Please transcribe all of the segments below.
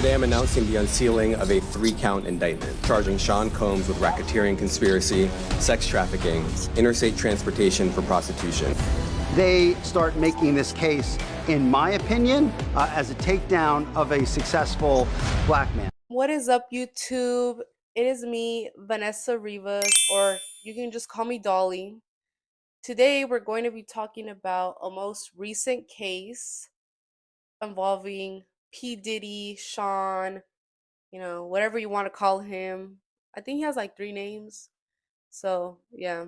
Today I'm announcing the unsealing of a 3-count indictment charging Sean Combs with racketeering conspiracy, sex trafficking, interstate transportation for prostitution. They start making this case, in my opinion, as a takedown of a successful black man. What is up, YouTube? It is me, Vanessa Rivas, or you can just call me Dolly. Today, we're going to be talking about a most recent case involving P Diddy, Sean, whatever you want to call him. I think he has like 3 names. So, yeah.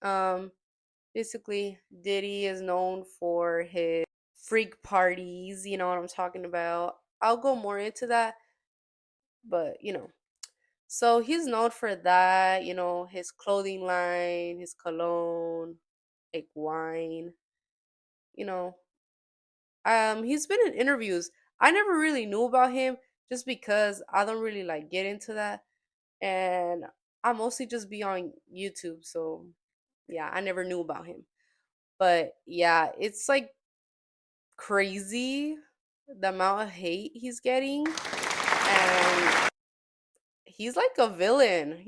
Um, Basically, Diddy is known for his freak parties, you know what I'm talking about. I'll go more into that, but so he's known for that, his clothing line, his cologne, like wine, you know. He's been in interviews. I never really knew about him just because I don't really like get into that. And I mostly just be on YouTube, so yeah, I never knew about him. But yeah, it's like crazy the amount of hate he's getting. And he's like a villain.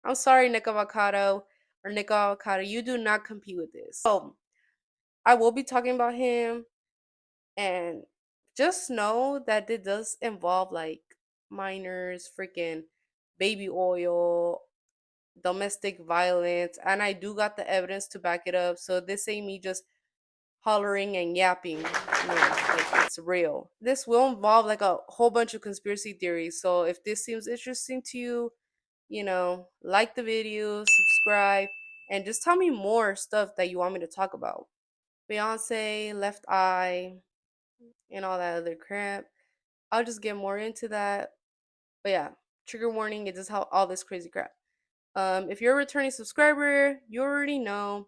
I'm sorry, Nick Avocado or Nick Avocado, you do not compete with this. So I will be talking about him, and just know that it does involve like minors, freaking baby oil, domestic violence, and I do got the evidence to back it up. So this ain't me just hollering and yapping. No, like it's real. This will involve like a whole bunch of conspiracy theories. So if this seems interesting to you, like the video, subscribe, and just tell me more stuff that you want me to talk about. Beyonce, Left Eye, and all that other crap. I'll just get more into that. But yeah, trigger warning, it does how all this crazy crap. If you're a returning subscriber, you already know.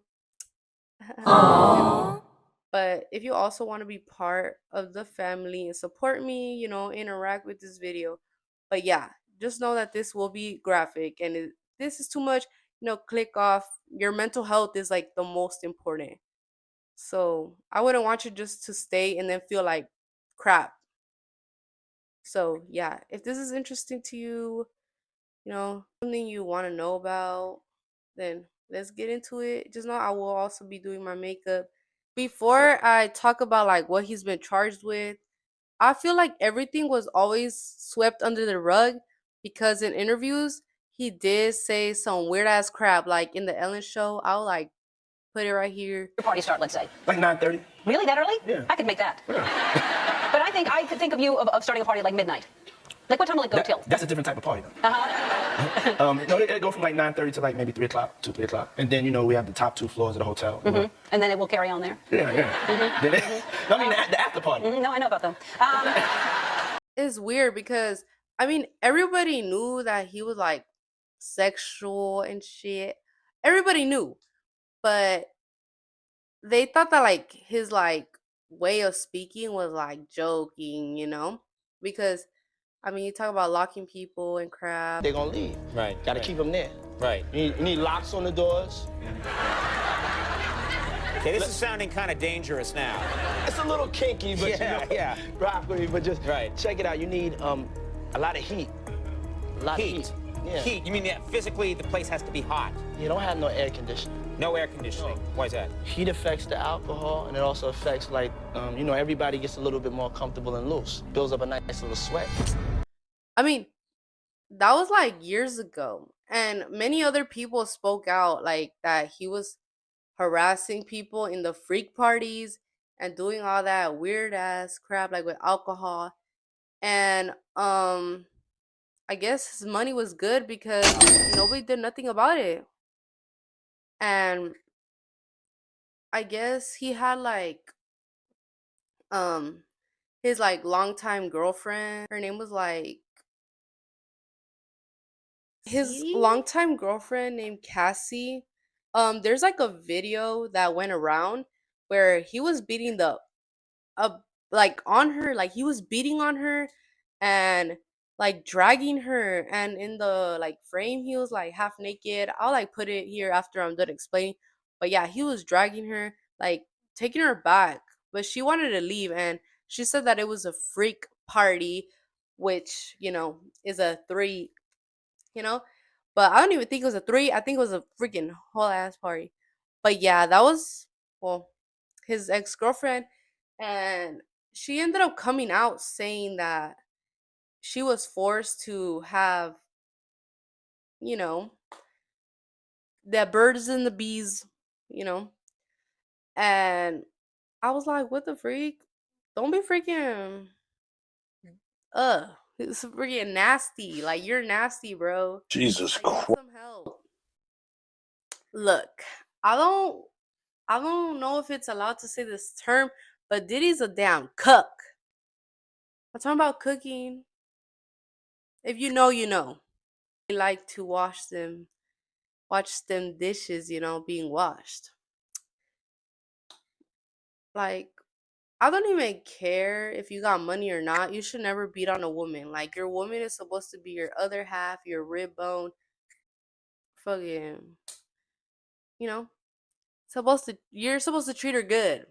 But if you also want to be part of the family and support me, interact with this video. But yeah, just know that this will be graphic, and if this is too much, click off. Your mental health is like the most important. So I wouldn't want you just to stay and then feel like crap. So yeah, if this is interesting to you, something you want to know about, then let's get into it. Just know I will also be doing my makeup. Before I talk about like what he's been charged with, I feel like everything was always swept under the rug because in interviews he did say some weird ass crap. Like in the Ellen show, I'll like put it right here. Your party start, let's say. Like 9:30. Really, that early? Yeah. I could make that. Yeah. But I could think of you of starting a party at like midnight. Like what time will it go till? That's a different type of party though. No, it go from like 9:30 to like maybe 3 o'clock, 2, 3 o'clock. And then, we have the top 2 floors of the hotel. And then it will carry on there. Yeah. Then no, I mean the after party. No, I know about them. It's weird because everybody knew that he was like sexual and shit. Everybody knew. But they thought that like his like way of speaking was like joking, because you talk about locking people and crap. They're gonna leave. Right. Gotta keep them there. Right. You need locks on the doors. Okay, this is sounding kind of dangerous now. It's a little kinky, but Yeah. broccoli, but just Right. check it out. You need a lot of heat. A lot of heat. Yeah. Heat. You mean that physically the place has to be hot? You don't have no air conditioning. No air conditioning. Why is that? Heat affects the alcohol, and it also affects like, everybody gets a little bit more comfortable and loose. Builds up a nice little sweat. That was like years ago, and many other people spoke out like that he was harassing people in the freak parties and doing all that weird ass crap like with alcohol. And I guess his money was good because nobody did nothing about it. And I guess he had like his like longtime girlfriend. Her name was like his longtime girlfriend named Cassie. There's like a video that went around where he was beating the like on her, like he was beating on her and like dragging her, and in the like frame he was like half naked. I'll like put it here after I'm done explaining. But yeah, he was dragging her, like taking her back, but she wanted to leave, and she said that it was a freak party. which, is a 3, you know? But I don't even think it was a 3. I think it was a freaking whole ass party. But yeah, that was, well, his ex-girlfriend, and she ended up coming out saying that she was forced to have, you know, the birds and the bees, you know. And I was like, what the freak? Don't be freaking it's freaking nasty. Like, you're nasty, bro. Jesus Like, get Christ. some help. Look, I don't I don't know if it's allowed to say this term, but Diddy's a damn cook. I'm talking about cooking. If you know, you know. They like to watch them dishes, being washed. Like, I don't even care if you got money or not. You should never beat on a woman. Like, your woman is supposed to be your other half, your rib bone. Fucking, you know, you're supposed to treat her good.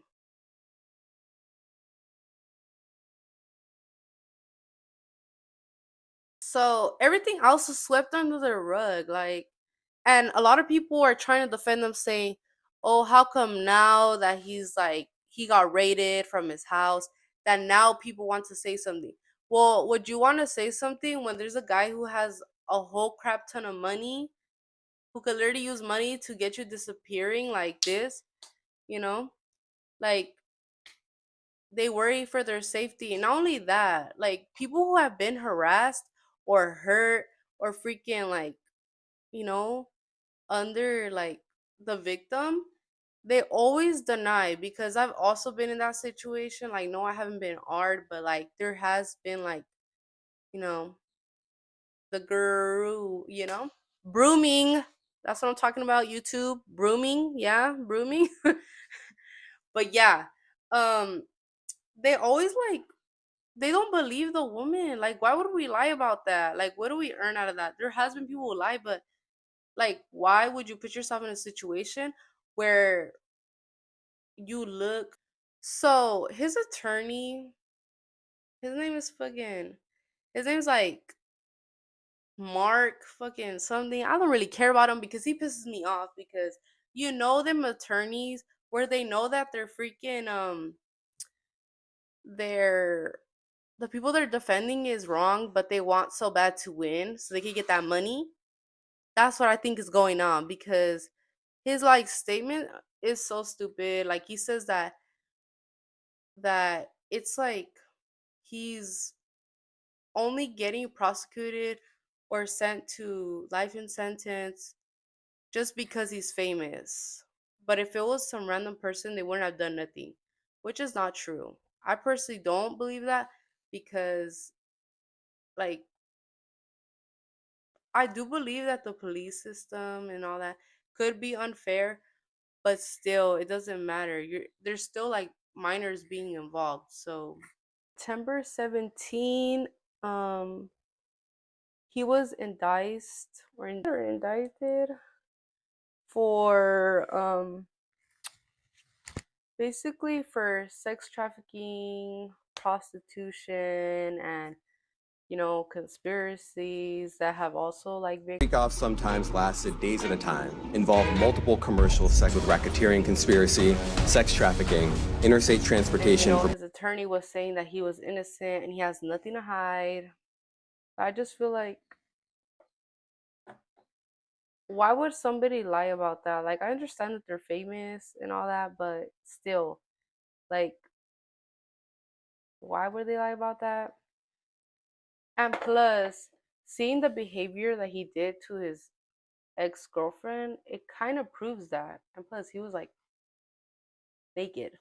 So everything else is swept under the rug. Like, and a lot of people are trying to defend them, saying, "Oh, how come now that he's like he got raided from his house, that now people want to say something?" Well, would you want to say something when there's a guy who has a whole crap ton of money, who could literally use money to get you disappearing like this? You know, like, they worry for their safety. And not only that, like, people who have been harassed or hurt or freaking, like, you know, under like the victim, they always deny, because I've also been in that situation. Like, no, I haven't been hard, but like there has been, like, you know, the guru, brooming. That's what I'm talking about. YouTube brooming, yeah, brooming. But yeah, um, they always like they don't believe the woman. Like, why would we lie about that? Like, what do we earn out of that? There has been people who lie, but like, why would you put yourself in a situation where you look? So his attorney, his name is fucking, his name's like Mark fucking something. I don't really care about him because he pisses me off, because them attorneys where they know that they're freaking they're the people they're defending is wrong, but they want so bad to win so they can get that money. That's what I think is going on, because his like statement is so stupid. Like, he says that it's like he's only getting prosecuted or sent to life in sentence just because he's famous. But if it was some random person, they wouldn't have done nothing, which is not true. I personally don't believe that, because, like, I do believe that the police system and all that could be unfair, but still, it doesn't matter. There's still like minors being involved. So September 17, um, he was indicted for basically for sex trafficking, prostitution, and conspiracies that have also like Break-offs sometimes lasted days at a time, involved multiple commercial sex with racketeering conspiracy, sex trafficking, interstate transportation for his attorney was saying that he was innocent and he has nothing to hide. I just feel like, why would somebody lie about that? Like, I understand that they're famous and all that, but still, like, why would they lie about that? And plus, seeing the behavior that he did to his ex-girlfriend, it kind of proves that. And plus, he was like naked.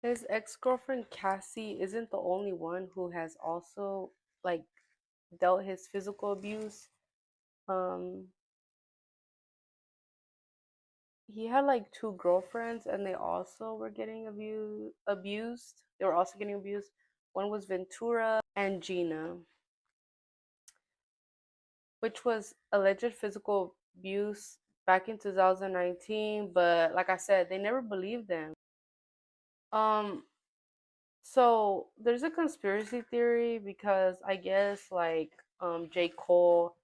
His ex-girlfriend Cassie isn't the only one who has also like dealt his physical abuse. Um he had like two girlfriends and they also were getting abused. They were also getting abused. One was Ventura and Gina, which was alleged physical abuse back in 2019, but like I said, they never believed them. Um So there's a conspiracy theory because I guess like J. Cole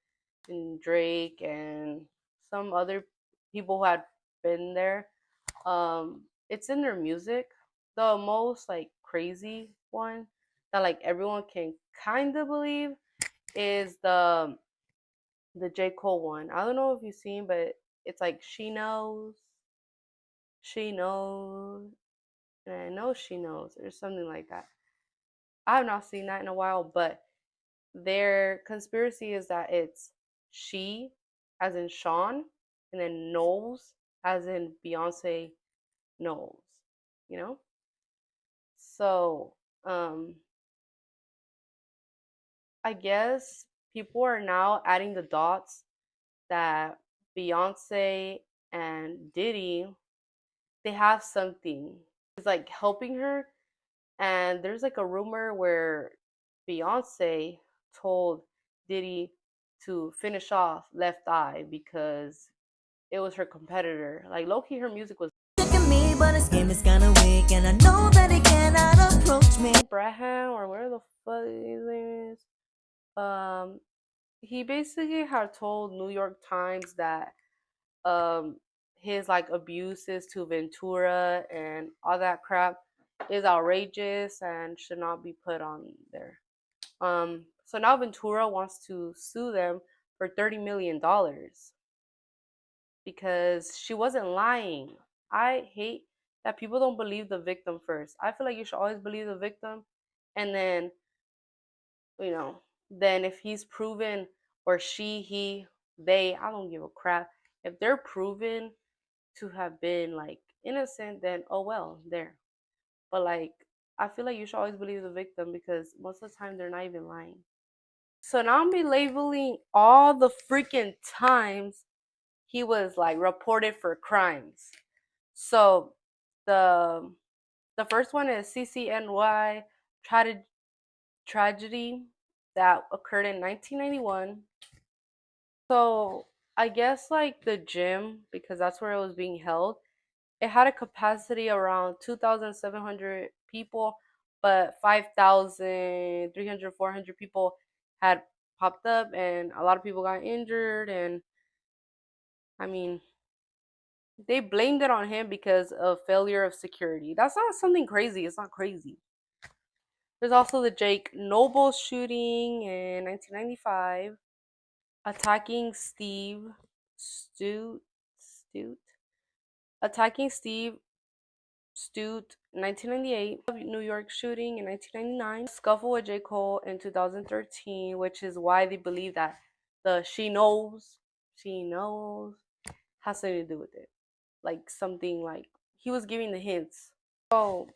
and Drake and some other people who had been there, it's in their music. The most like crazy one that like everyone can kind of believe is the J. Cole one. I don't know if you've seen, but it's like she knows, and I know she knows, or something like that. I have not seen that in a while, but their conspiracy is that it's she, as in Sean, and then knows, as in Beyonce knows, you know? So, I guess people are now adding the dots that Beyonce and Diddy, they have something. It's like helping her, and there's like a rumor where Beyonce told Diddy to finish off Left Eye because it was her competitor. Like low-key, her music was Me, but his game is kinda weak, and I know that he cannot approach me. Braham or where the fuck his name is. He basically had told New York Times that um his like abuses to Ventura and all that crap is outrageous and should not be put on there. So now Ventura wants to sue them for $30 million because she wasn't lying. I hate that people don't believe the victim first. I feel like you should always believe the victim, and then you know, then if he's proven, or she, he, they, I don't give a crap. If they're proven to have been like innocent, then oh well, there. But like, I feel like you should always believe the victim because most of the time they're not even lying. So now I'm be labeling all the freaking times he was like reported for crimes. So the the first one is CCNY tragedy that occurred in 1991. So I guess like the gym, because that's where it was being held, it had a capacity around 2,700 people, but 5,300, 400 people had popped up, and a lot of people got injured. And I mean, they blamed it on him because of failure of security. That's not something crazy. It's not crazy. There's also the Jake Noble shooting in 1995, attacking Stute, attacking Steve Stute in 1998, New York shooting in 1999, scuffle with J. Cole in 2013, which is why they believe that the she knows has something to do with it. Like something like he was giving the hints. So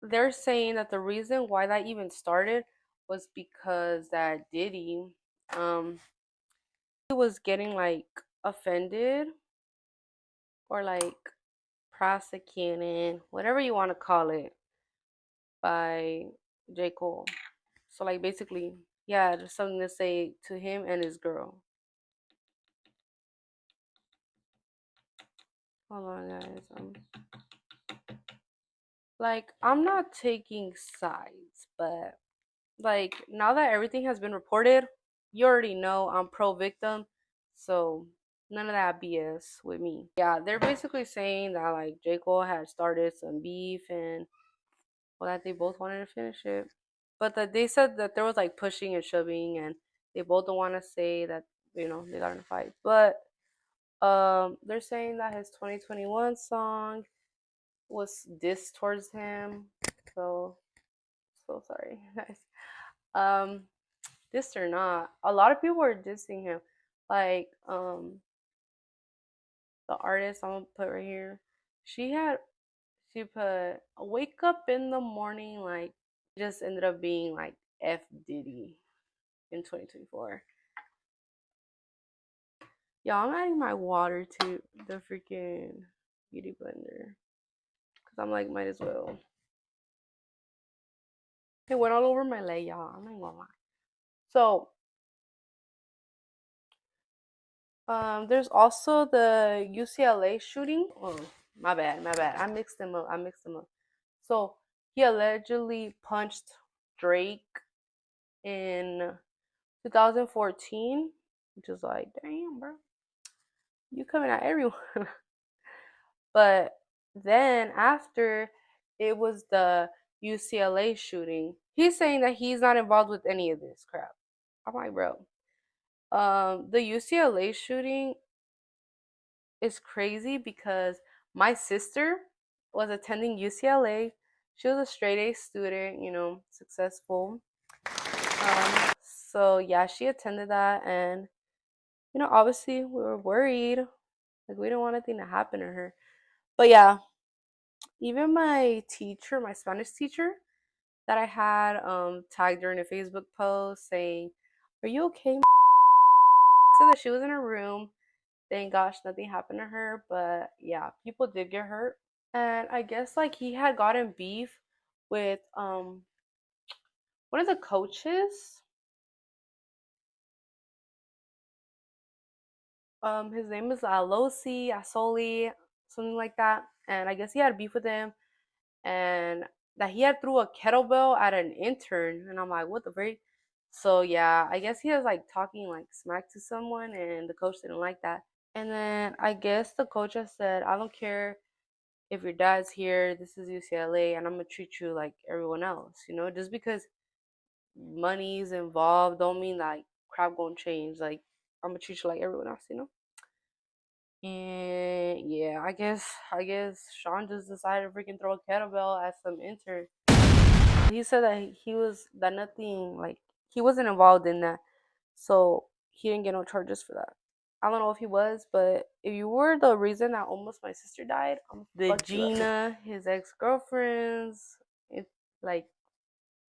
they're saying that the reason why that even started was because that Diddy, he was getting like offended or like prosecuted, whatever you want to call it, by J. Cole. So like basically, yeah, there's something to say to him and his girl. Hold on, guys. Like I'm not taking sides, but like now that everything has been reported, you already know I'm pro victim, so none of that BS with me. Yeah, they're basically saying that like J. Cole had started some beef and well that they both wanted to finish it. But that they said that there was like pushing and shoving and they both don't want to say that, they got in a fight. But they're saying that his 2021 song was diss towards him. So sorry, guys. Um Diss or not, a lot of people are dissing him. Like the artist I'm gonna put right here, she put wake up in the morning, like just ended up being like F Diddy in 2024. Yeah, I'm adding my water to the freaking beauty blender because I'm like, might as well. It went all over my leg, y'all. I'm not gonna lie. So, there's also the UCLA shooting. Oh, my bad. I mixed them up. So, He allegedly punched Drake in 2014, which is like, damn, bro, you coming at everyone. But then after, it was the UCLA shooting. He's saying that he's not involved with any of this crap. I'm like, bro, the UCLA shooting is crazy because my sister was attending UCLA. She was a straight A student, you know, successful. So yeah, she attended that, and you know, obviously we were worried, like we didn't want anything to happen to her. But yeah, even my teacher, my Spanish teacher that I had tagged her in a Facebook post saying, "Are you okay?" Said that she was in her room. Thank gosh nothing happened to her, but yeah, people did get hurt. And I guess like he had gotten beef with one of the coaches. His name is Alosi, Asoli, something like that. And I guess he had beef with him, and that he had threw a kettlebell at an intern. And I'm like, what the freak? So yeah, I guess he was like talking like smack to someone, and the coach didn't like that. And then I guess the coach has said, I don't care if your dad's here, this is UCLA, and I'm gonna treat you like everyone else. You know, just because money's involved don't mean like crap gonna change. Like I'm gonna treat you like everyone else, you know? And yeah, I guess Sean just decided to freaking throw a kettlebell at some intern. He said that nothing, like he wasn't involved in that, so he didn't get no charges for that. I don't know if he was, but if you were the reason that almost my sister died, the Gina, his ex-girlfriends, it like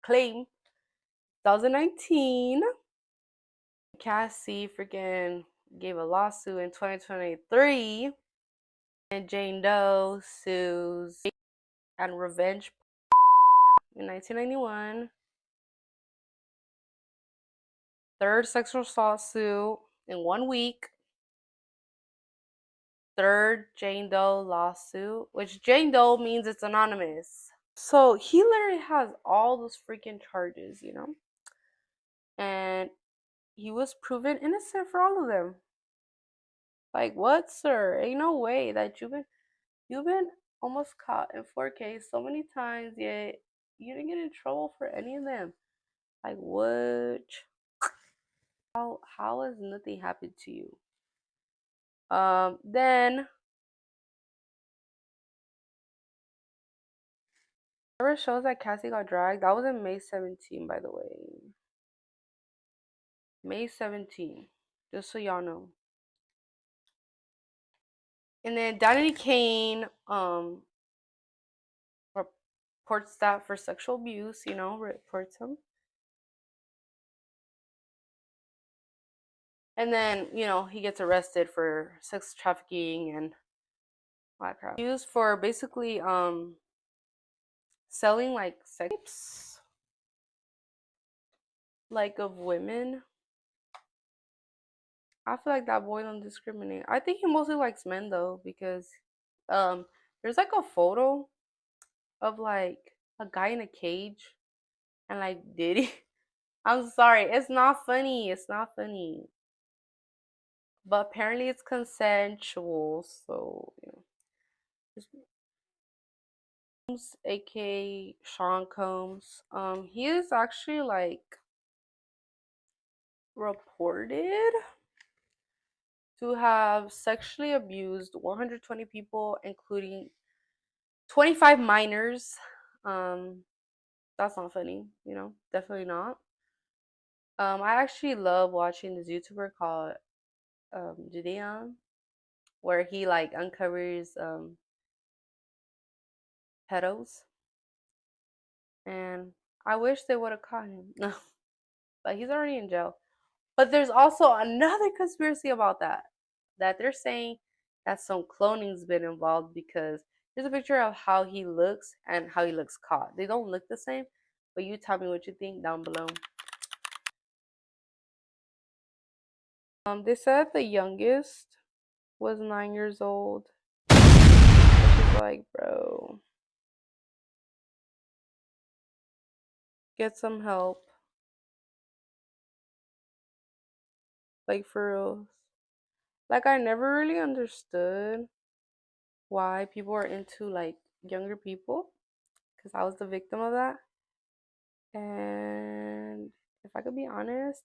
claim 2019, Cassie freaking gave a lawsuit in 2023, and Jane Doe sues and revenge in 1991. Third sexual assault suit in 1 week. Third Jane Doe lawsuit, which Jane Doe means it's anonymous. So he literally has all those freaking charges, you know? And he was proven innocent for all of them. Like what, sir? Ain't no way that you've been almost caught in 4K so many times, yet you didn't get in trouble for any of them. Like what? How has nothing happened to you? Then whatever shows that Cassie got dragged, that was in May 17, by the way. May 17, just so y'all know. And then Danny Kane reports that for sexual abuse, you know, reports him. And then, you know, he gets arrested for sex trafficking and all that crap. Used for basically selling like sex like of women. I feel like that boy don't discriminate. I think he mostly likes men though, because there's like a photo of like a guy in a cage and like Diddy. I'm sorry, it's not funny. It's not funny. But apparently it's consensual, so you know. Combs, aka Sean Combs, he is actually like reported to have sexually abused 120 people, including 25 minors. That's not funny, you know, definitely not. I actually love watching this YouTuber called Judeon, where he like uncovers pedos, and I wish they would have caught him. No, but he's already in jail. But there's also another conspiracy about that they're saying that some cloning's been involved, because here's a picture of how he looks and how he looks caught. They don't look the same, but you tell me what you think down below. They said the youngest was 9 years old. Which is like, bro. Get some help. Like for real. Like I never really understood why people are into like younger people because I was the victim of that. And if I could be honest,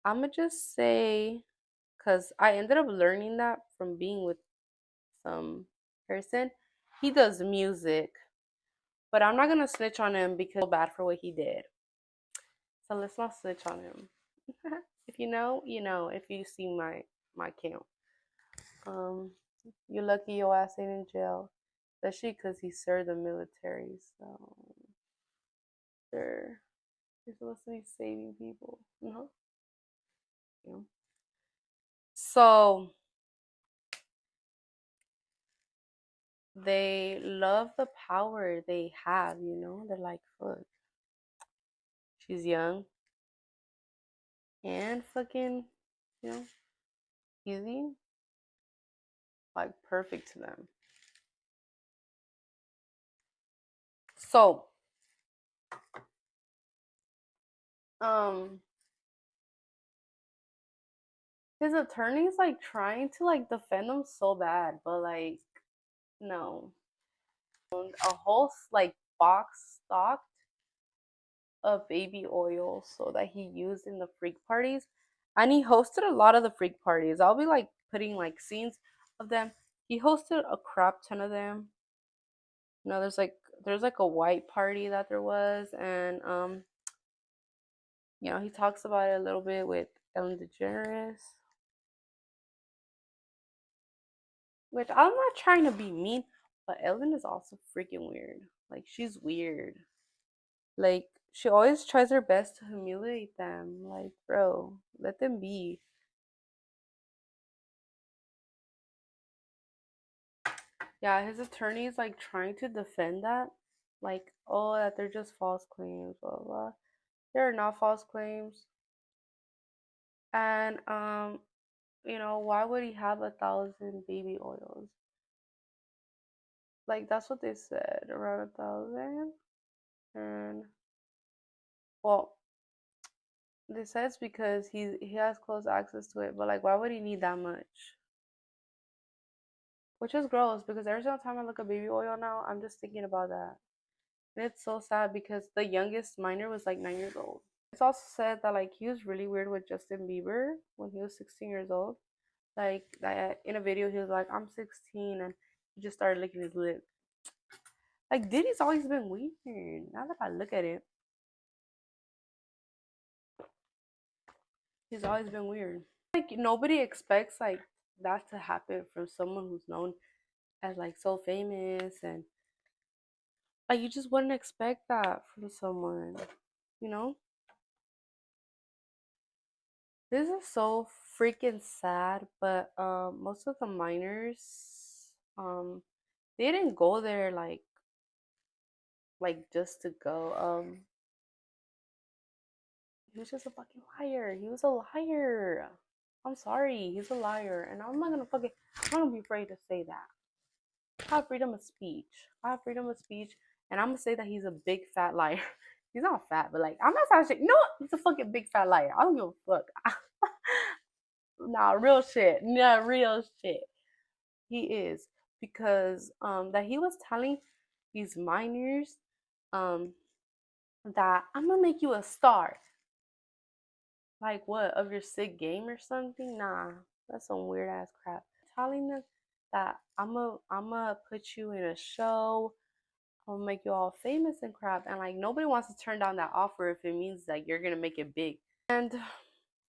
I'm gonna just say because I ended up learning that from being with some person. He does music, but I'm not gonna snitch on him because I feel bad for what he did. So let's not snitch on him. If you know, you know. If you see my account, um, you're lucky your ass ain't in jail, especially because he served the military. So sure, you're supposed to be saving people, you know. Yeah. So they love the power they have, you know. They're like, fuck, she's young and fucking, you know, easy, like perfect to them. So, um, his attorney's like trying to like defend him so bad, but like, no. A whole like box stocked of baby oil so that he used in the freak parties, and he hosted a lot of the freak parties. I'll be like putting like scenes of them. He hosted a crap ton of them. You know, there's like a white party that there was, and you know, he talks about it a little bit with Ellen DeGeneres, which I'm not trying to be mean, but Ellen is also freaking weird. Like she's weird. Like she always tries her best to humiliate them. Like, bro, let them be. Yeah, his attorney is like trying to defend that. Like, oh, that they're just false claims, blah blah, blah. They're not false claims. And you know, why would he have 1,000 baby oils? Like that's what they said, around 1,000. And well, they said it's because he has close access to it, but like why would he need that much? Which is gross because every single time I look at baby oil now, I'm just thinking about that. And it's so sad because the youngest minor was like 9 years old. It's also said that like he was really weird with Justin Bieber when he was 16 years old. Like that in a video he was like, I'm 16, and he just started licking his lip. Like Diddy's always been weird. Now that I look at it, he's always been weird. Like nobody expects like that to happen from someone who's known as like so famous, and like you just wouldn't expect that from someone, you know? This is so freaking sad, but most of the minors they didn't go there like just to go. He was just a fucking liar. He was a liar. I'm sorry, he's a liar, and I'm not gonna be afraid to say that. I have freedom of speech. I have freedom of speech, and I'm gonna say that he's a big fat liar. He's not fat, but like I'm not fat shit. You know what? He's a fucking big fat liar. I don't give a fuck. Nah, real shit. Nah, real shit. He is because that he was telling these minors um that I'm gonna make you a star. Like what, of your sick game or something? Nah, that's some weird ass crap. Telling them that I'm gonna put you in a show. I'm gonna make you all famous and crap. And like nobody wants to turn down that offer if it means like you're gonna make it big. And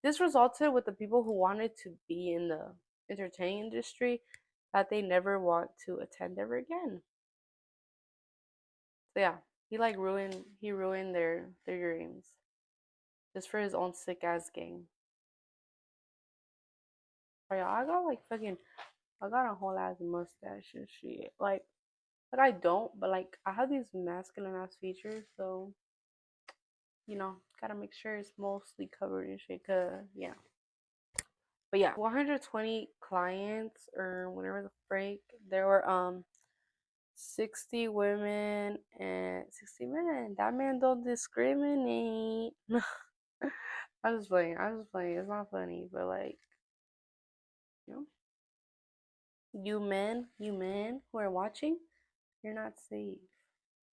this resulted with the people who wanted to be in the entertainment industry that they never want to attend ever again. So yeah, he ruined their dreams just for his own sick ass game. But yeah, I got a whole ass mustache and shit. Like I don't, but like I have these masculine ass features, so you know, gotta make sure it's mostly covered and shit. Cause yeah, but yeah, 120 clients or whatever the break. There were 60 women and 60 men. That man don't discriminate. I'm just playing. I'm just playing. It's not funny, but like, you know, you men who are watching, you're not safe.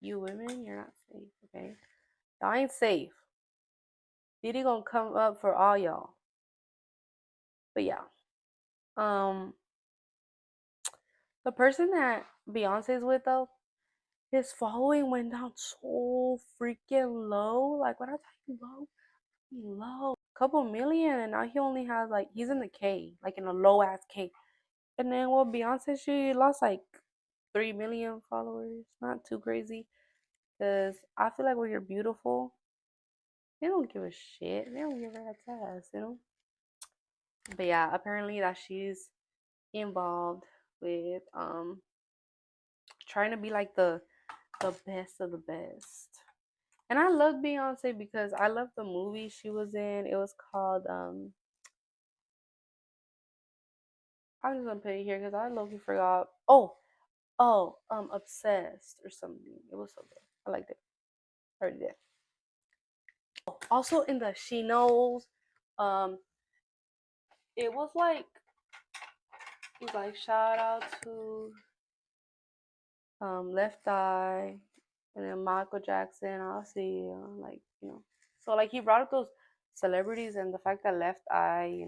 You women, you're not safe. Okay, y'all ain't safe. Diddy gonna come up for all y'all. But yeah, um, the person that Beyonce's with though, his following went down so freaking low. Like when I tell you low, couple million, and now he only has like he's in the K, like in a low ass K. And then well, Beyonce she lost like 3 million followers. Not too crazy, cause I feel like when you're beautiful, they don't give a shit. They don't give a rat's ass, you know. But yeah, apparently that she's involved with trying to be like the best of the best. And I love Beyonce because I love the movie she was in. It was called I'm just gonna put it here because I low-key forgot. Obsessed or something. It was so good. I liked it. I already did. Oh, also in the She Knows, it was like shout out to Left Eye and then Michael Jackson. I'll see like so like he brought up those celebrities and the fact that Left Eye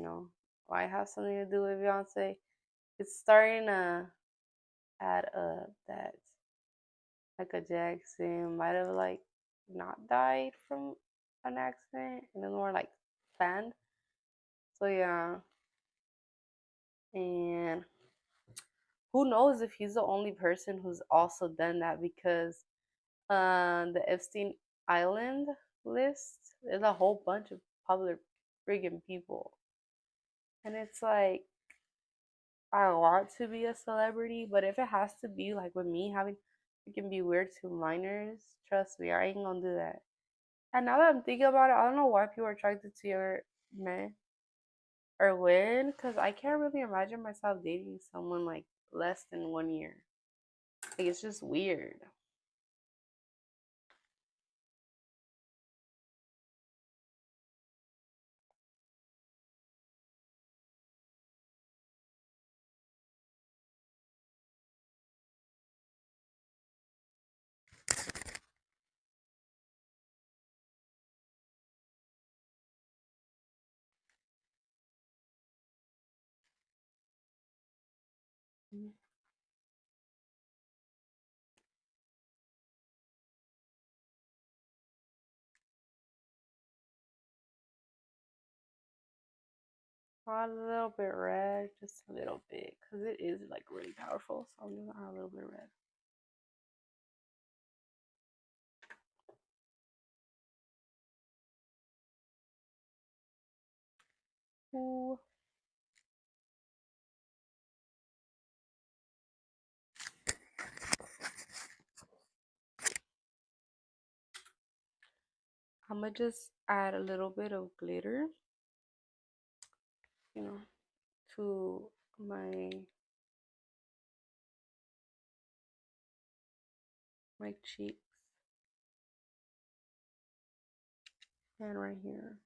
might have something to do with Beyonce. It's starting to add up that Michael Jackson might have like not died from an accident and then more like planned. So yeah, and who knows if he's the only person who's also done that because the Epstein Island list, there's a whole bunch of popular friggin' people. And it's like, I want to be a celebrity, but if it has to be like with me having it can be weird to minors, trust me, I ain't gonna do that. And now that I'm thinking about it, I don't know why people are attracted to your men or when, because I can't really imagine myself dating someone like less than 1 year. Like, it's just weird. A little bit red, just a little bit, because it is like really powerful. So I'm gonna add a little bit red. Ooh. I'm gonna just add a little bit of glitter, to my cheeks and right here.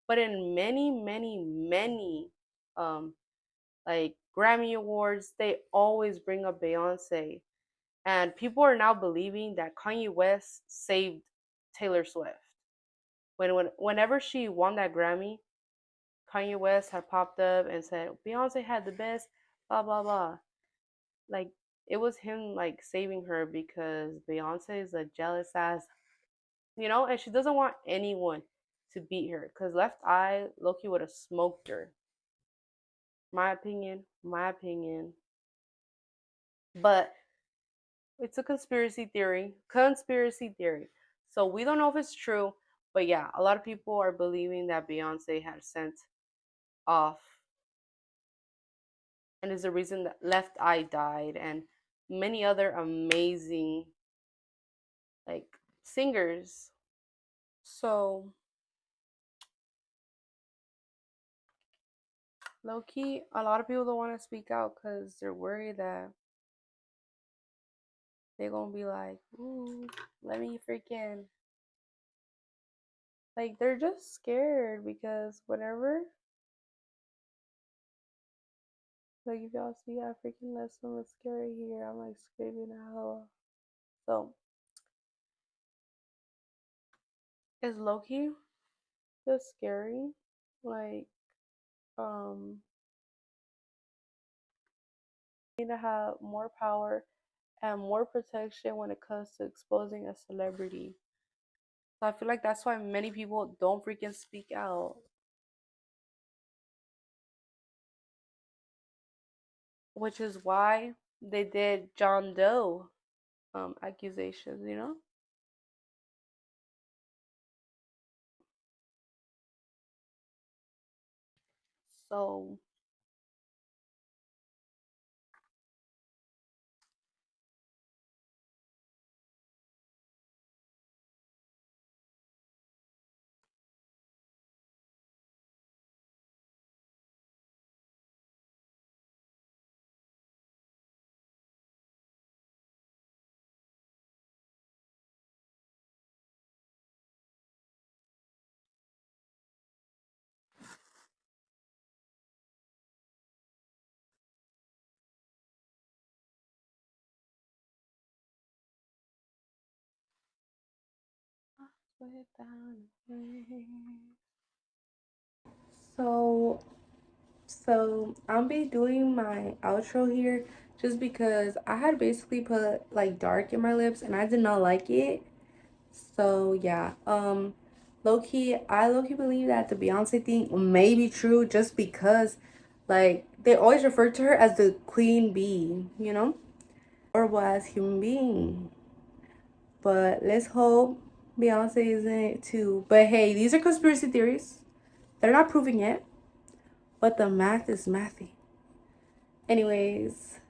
But in many, many, many, like Grammy Awards, they always bring up Beyonce, and people are now believing that Kanye West saved Taylor Swift. Whenever she won that Grammy, Kanye West had popped up and said Beyonce had the best, blah blah blah. Like it was him like saving her because Beyonce is a jealous ass, and she doesn't want anyone to beat her. Cause Left Eye, Loki would have smoked her. My opinion, my opinion. But it's a conspiracy theory. Conspiracy theory. So we don't know if it's true, but yeah, a lot of people are believing that Beyonce had sent off and is the reason that Left Eye died, and many other amazing like singers. So low key, a lot of people don't want to speak out because they're worried that they're gonna be like, ooh, let me freaking, like, they're just scared because whenever, like, if y'all see, I freaking let someone scary here, I'm like screaming out. So it's low key just scary, like, need to have more power and more protection when it comes to exposing a celebrity. So I feel like that's why many people don't freaking speak out. Which is why they did John Doe accusations, you know? So put it down. So I'll be doing my outro here just because I had basically put like dark in my lips and I did not like it. So yeah, I low key believe that the Beyonce thing may be true just because like they always refer to her as the queen bee, you know? Or was human being. But let's hope Beyonce isn't too. But hey, these are conspiracy theories. They're not proving it, but the math is mathy. Anyways,